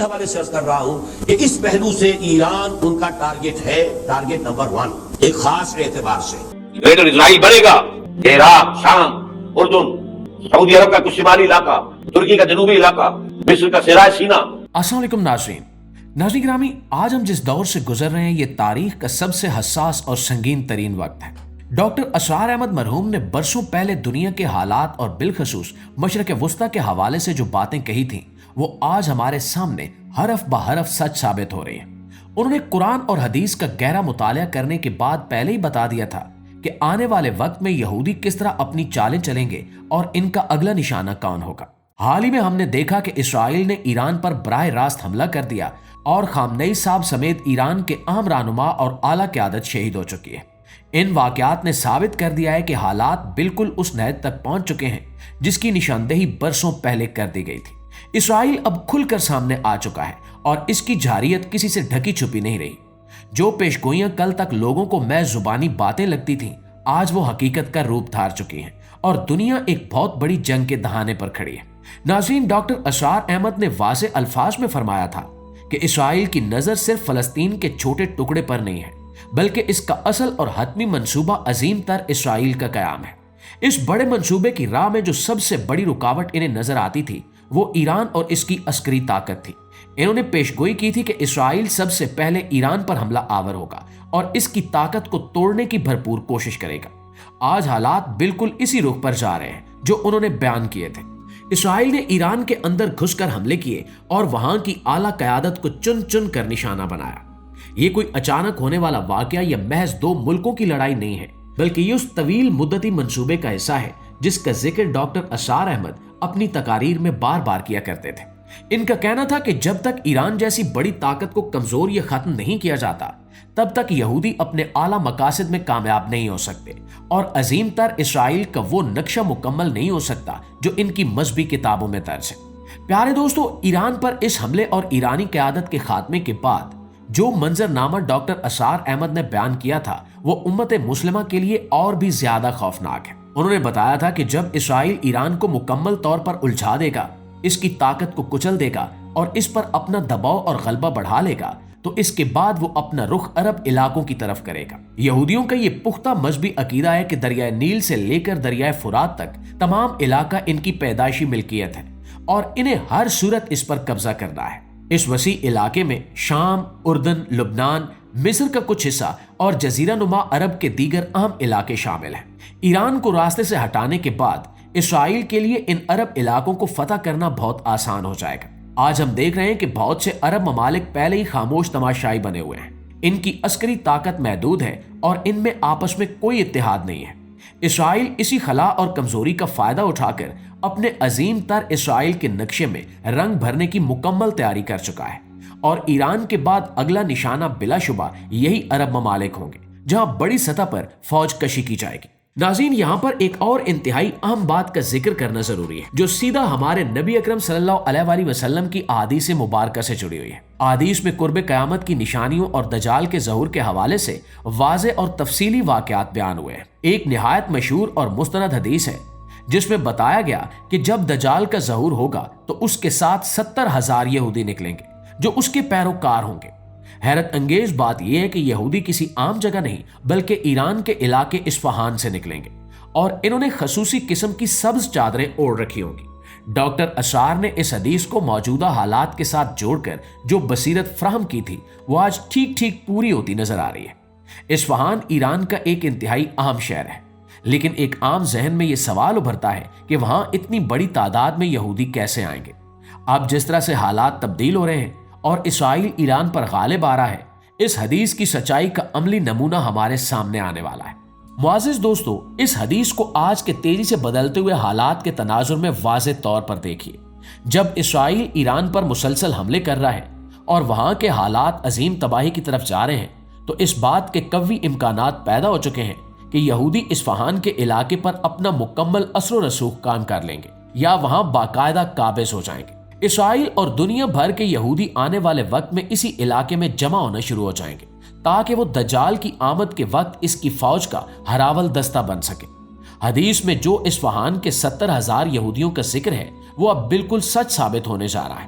حوالے سے عرض کر رہا ہوں کہ اس پہلو سے ایران ان کا ٹارگٹ ہے، ٹارگٹ نمبر 1 ایک خاص اعتبار سے۔ گریٹر اسرائیل بنے گا، عراق، شام، اردن، سعودی عرب کا کچھ شمالی علاقہ، ترکی کا جنوبی علاقہ، مصر کا صحرائے سینا۔ السلام علیکم ناظرین گرامی، آج ہم جس دور سے گزر رہے ہیں یہ تاریخ کا سب سے حساس اور سنگین ترین وقت ہے۔ ڈاکٹر اسرار احمد مرحوم نے برسوں پہلے دنیا کے حالات اور بالخصوص مشرق وسطیٰ کے حوالے سے جو باتیں کہی تھیں وہ آج ہمارے سامنے حرف بحرف سچ ثابت ہو رہی ہیں۔ انہوں نے قرآن اور حدیث کا گہرا مطالعہ کرنے کے بعد پہلے ہی بتا دیا تھا کہ آنے والے وقت میں یہودی کس طرح اپنی چالیں چلیں گے اور ان کا اگلا نشانہ کون ہوگا۔ حال ہی میں ہم نے دیکھا کہ اسرائیل نے ایران پر براہ راست حملہ کر دیا اور خامنئی صاحب سمیت ایران کے اہم رہنما اور اعلیٰ قیادت شہید ہو چکی ہے۔ ان واقعات نے ثابت کر دیا ہے کہ حالات بالکل اس نہج تک پہنچ چکے ہیں جس کی نشاندہی برسوں پہلے کر دی گئی تھی۔ اسرائیل اب کھل کر سامنے آ چکا ہے اور اس کی جارحیت کسی سے ڈھکی چھپی نہیں رہی۔ جو پیشگوئیاں کل تک لوگوں کو محض زبانی باتیں لگتی تھیں آج وہ حقیقت کا روپ دھار چکی ہیں اور دنیا ایک بہت بڑی جنگ کے دہانے پر کھڑی ہے۔ ناظرین، ڈاکٹر اسرار احمد نے واضح الفاظ میں فرمایا تھا کہ اسرائیل کی نظر صرف فلسطین کے چھوٹے ٹکڑے پر نہیں ہے بلکہ اس کا اصل اور حتمی منصوبہ عظیم تر اسرائیل کا قیام ہے۔ اس بڑے منصوبے کی راہ میں جو سب سے بڑی رکاوٹ انہیں نظر آتی تھی وہ ایران اور اس کی عسکری طاقت تھی۔ انہوں نے پیشگوئی کی تھی کہ اسرائیل سب سے پہلے ایران پر حملہ آور ہوگا اور اس کی طاقت کو توڑنے کی بھرپور کوشش کرے گا۔ آج حالات بالکل اسی رخ پر جا رہے ہیں جو انہوں نے بیان کیے تھے۔ اسرائیل نے ایران کے اندر گھس کر حملے کیے اور وہاں کی اعلیٰ قیادت کو چن چن کر نشانہ بنایا۔ یہ کوئی اچانک ہونے والا واقعہ یا محض دو ملکوں کی لڑائی نہیں ہے بلکہ یہ اس طویل مدتی منصوبے کا حصہ ہے جس کا ذکر ڈاکٹر اسرار احمد اپنی تقاریر میں بار بار کیا کرتے تھے۔ ان کا کہنا تھا کہ جب تک ایران جیسی بڑی طاقت کو کمزور یا ختم نہیں کیا جاتا تب تک یہودی اپنے اعلیٰ مقاصد میں کامیاب نہیں ہو سکتے اور عظیم تر اسرائیل کا وہ نقشہ مکمل نہیں ہو سکتا جو ان کی مذہبی کتابوں میں درج ہے۔ پیارے دوستو، ایران پر اس حملے اور ایرانی قیادت کے خاتمے کے بعد جو منظر نامہ ڈاکٹر اسرار احمد نے بیان کیا تھا وہ امت مسلمہ کے لیے اور بھی زیادہ خوفناک ہے۔ انہوں نے بتایا تھا کہ جب اسرائیل ایران کو مکمل طور پر الجھا دے گا، اس کی طاقت کو کچل دے گا اور اس پر اپنا دباؤ اور غلبہ بڑھا لے گا تو اس کے بعد وہ اپنا رخ عرب علاقوں کی طرف کرے گا۔ یہودیوں کا یہ پختہ مذہبی عقیدہ ہے کہ دریائے نیل سے لے کر دریائے فرات تک تمام علاقہ ان کی پیدائشی ملکیت ہے اور انہیں ہر صورت اس پر قبضہ کرنا ہے۔ اس وسیع علاقے میں شام، اردن، لبنان، مصر کا کچھ حصہ اور جزیرہ نما عرب کے دیگر اہم علاقے شامل ہیں۔ ایران کو راستے سے ہٹانے کے بعد اسرائیل کے لیے ان عرب علاقوں کو فتح کرنا بہت آسان ہو جائے گا۔ آج ہم دیکھ رہے ہیں کہ بہت سے عرب ممالک پہلے ہی خاموش تماشائی بنے ہوئے ہیں۔ ان کی عسکری طاقت محدود ہے اور ان میں آپس میں کوئی اتحاد نہیں ہے۔ اسرائیل اسی خلا اور کمزوری کا فائدہ اٹھا کر اپنے عظیم تر اسرائیل کے نقشے میں رنگ بھرنے کی مکمل تیاری کر چکا ہے اور ایران کے بعد اگلا نشانہ بلا شبہ یہی عرب ممالک ہوں گے جہاں بڑی سطح پر فوج کشی کی جائے گی۔ ناظرین، یہاں پر ایک اور انتہائی اہم بات کا ذکر کرنا ضروری ہے جو سیدھا ہمارے نبی اکرم صلی اللہ علیہ وآلہ وسلم کی احادیث مبارکہ سے جڑی ہوئی ہے۔ احادیث میں قرب قیامت کی نشانیوں اور دجال کے ظہور کے حوالے سے واضح اور تفصیلی واقعات بیان ہوئے ہیں۔ ایک نہایت مشہور اور مستند حدیث ہے جس میں بتایا گیا کہ جب دجال کا ظہور ہوگا تو اس کے ساتھ 70,000 یہودی نکلیں گے جو اس کے پیروکار ہوں گے۔ حیرت انگیز بات یہ ہے کہ یہودی کسی عام جگہ نہیں بلکہ ایران کے علاقے اصفہان سے نکلیں گے اور انہوں نے خصوصی قسم کی سبز چادریں اوڑھ رکھی ہوں گی۔ ڈاکٹر اسرار نے اس حدیث کو موجودہ حالات کے ساتھ جوڑ کر جو بصیرت فراہم کی تھی وہ آج ٹھیک ٹھیک پوری ہوتی نظر آ رہی ہے۔ اصفہان ایران کا ایک انتہائی اہم شہر ہے لیکن ایک عام ذہن میں یہ سوال ابھرتا ہے کہ وہاں اتنی بڑی تعداد میں یہودی کیسے آئیں گے؟ اب جس طرح سے حالات تبدیل ہو رہے ہیں اور اسرائیل ایران پر غالب آ رہا ہے، اس حدیث کی سچائی کا عملی نمونہ ہمارے سامنے آنے والا ہے۔ معزز دوستو، اس حدیث کو آج کے تیزی سے بدلتے ہوئے حالات کے تناظر میں واضح طور پر دیکھیے۔ جب اسرائیل ایران پر مسلسل حملے کر رہا ہے اور وہاں کے حالات عظیم تباہی کی طرف جا رہے ہیں تو اس بات کے قوی امکانات پیدا ہو چکے ہیں کہ یہودی اصفہان کے علاقے پر اپنا مکمل اثر و رسوخ کام کر لیں گے یا وہاں باقاعدہ قابض ہو جائیں گے۔ اسرائیل اور دنیا بھر کے یہودی آنے والے وقت میں اسی علاقے میں جمع ہونا شروع ہو جائیں گے تاکہ وہ دجال کی آمد کے وقت اس کی فوج کا ہراول دستہ بن سکے۔ حدیث میں جو اصفہان کے 70,000 یہودیوں کا ذکر ہے وہ اب بالکل سچ ثابت ہونے جا رہا ہے۔